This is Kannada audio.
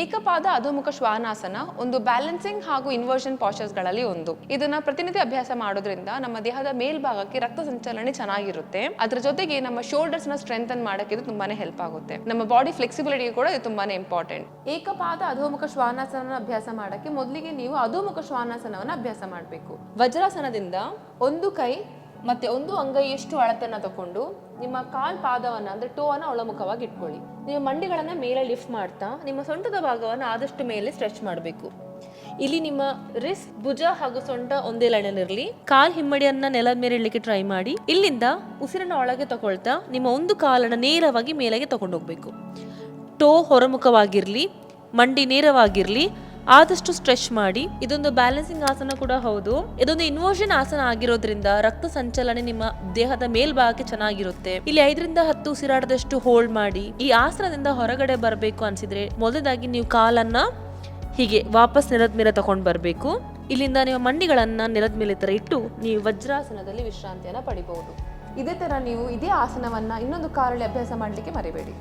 ಏಕಪಾದ ಅಧೋಮುಖ ಶ್ವಾನಾಸನ ಒಂದು ಬ್ಯಾಲೆನ್ಸಿಂಗ್ ಹಾಗೂ ಇನ್ವರ್ಷನ್ ಪಾಸ್ಚರ್ಸ್ಗಳಲ್ಲಿ ಒಂದು. ಇದನ್ನ ಪ್ರತಿನಿತ್ಯ ಅಭ್ಯಾಸ ಮಾಡೋದ್ರಿಂದ ನಮ್ಮ ದೇಹದ ಮೇಲ್ಭಾಗಕ್ಕೆ ರಕ್ತ ಸಂಚಲನೆ ಚೆನ್ನಾಗಿರುತ್ತೆ. ಅದ್ರ ಜೊತೆಗೆ ನಮ್ಮ ಶೋಲ್ಡರ್ಸ್ ನ ಸ್ಟ್ರೆಂಥನ್ ಮಾಡಕ್ಕೆ ಇದು ತುಂಬಾನೇ ಹೆಲ್ಪ್ ಆಗುತ್ತೆ. ನಮ್ಮ ಬಾಡಿ ಫ್ಲೆಕ್ಸಿಬಿಲಿಟಿ ಕೂಡ ಇದು ತುಂಬಾನೇ ಇಂಪಾರ್ಟೆಂಟ್. ಏಕಪಾದ ಅಧೋಮುಖ ಶ್ವಾನಾಸನ ಅಭ್ಯಾಸ ಮಾಡಕ್ಕೆ ಮೊದಲಿಗೆ ನೀವು ಅಧೋಮುಖ ಶ್ವಾನಾಸನವನ್ನ ಅಭ್ಯಾಸ ಮಾಡಬೇಕು. ವಜ್ರಾಸನದಿಂದ ಒಂದು ಕೈ ಮತ್ತೆ ಒಂದು ಅಂಗೈಯಷ್ಟು ಅಳತೆಯನ್ನ ತಗೊಂಡು ನಿಮ್ಮ ಕಾಲ್ ಪಾದವನ್ನ ಅಂದ್ರೆ ಟೋ ಅನ್ನ ಒಳಮುಖವಾಗಿ ಇಟ್ಕೊಳ್ಳಿ. ನಿಮ್ಮ ಮಂಡಿಗಳನ್ನ ಮೇಲೆ ಲಿಫ್ಟ್ ಮಾಡ್ತಾ ನಿಮ್ಮ ಸೊಂಟದ ಭಾಗವನ್ನು ಆದಷ್ಟು ಮೇಲೆ ಸ್ಟ್ರೆಚ್ ಮಾಡಬೇಕು. ಇಲ್ಲಿ ನಿಮ್ಮ ರಿಸ್ಟ್, ಭುಜ ಹಾಗೂ ಸೊಂಟ ಒಂದೇ ಲೈನಲ್ಲಿರಲಿ. ಕಾಲ್ ಹಿಮ್ಮಡಿಯನ್ನ ನೆಲದ ಮೇಲೆ ಇಡ್ಲಿಕ್ಕೆ ಟ್ರೈ ಮಾಡಿ. ಇಲ್ಲಿಂದ ಉಸಿರನ್ನ ಒಳಗೆ ತಗೊಳ್ತಾ ನಿಮ್ಮ ಒಂದು ಕಾಲನ್ನ ನೇರವಾಗಿ ಮೇಲೆಗೆ ತಗೊಂಡೋಗ್ಬೇಕು. ಟೋ ಹೊರಮುಖವಾಗಿರ್ಲಿ, ಮಂಡಿ ನೇರವಾಗಿರ್ಲಿ, ಆದಷ್ಟು ಸ್ಟ್ರೆಚ್ ಮಾಡಿ. ಇದೊಂದು ಬ್ಯಾಲೆನ್ಸಿಂಗ್ ಆಸನ ಕೂಡ ಹೌದು. ಇದೊಂದು ಇನ್ವರ್ಷನ್ ಆಸನ ಆಗಿರೋದ್ರಿಂದ ರಕ್ತ ಸಂಚಲನೆ ನಿಮ್ಮ ದೇಹದ ಮೇಲ್ಭಾಗಕ್ಕೆ ಚೆನ್ನಾಗಿರುತ್ತೆ. ಇಲ್ಲಿ 5-10 ಉಸಿರಾಟದಷ್ಟು ಹೋಲ್ಡ್ ಮಾಡಿ. ಈ ಆಸನದಿಂದ ಹೊರಗಡೆ ಬರಬೇಕು ಅನ್ಸಿದ್ರೆ ಮೊದಲಾಗಿ ನೀವು ಕಾಲನ್ನ ಹೀಗೆ ವಾಪಸ್ ನೆಲದ ಮೇಲೆ ತಗೊಂಡು ಬರಬೇಕು. ಇಲ್ಲಿಂದ ನಿಮ್ಮ ಮಂಡಿಗಳನ್ನ ನೆಲದ ಮೇಲೆ ತರ ಇಟ್ಟು ನೀವು ವಜ್ರಾಸನದಲ್ಲಿ ವಿಶ್ರಾಂತಿಯನ್ನ ಪಡಿಬಹುದು. ಇದೇ ತರ ನೀವು ಇದೇ ಆಸನವನ್ನ ಇನ್ನೊಂದು ಕಾಲಲ್ಲಿ ಅಭ್ಯಾಸ ಮಾಡಲಿಕ್ಕೆ ಮರಿಬೇಡಿ.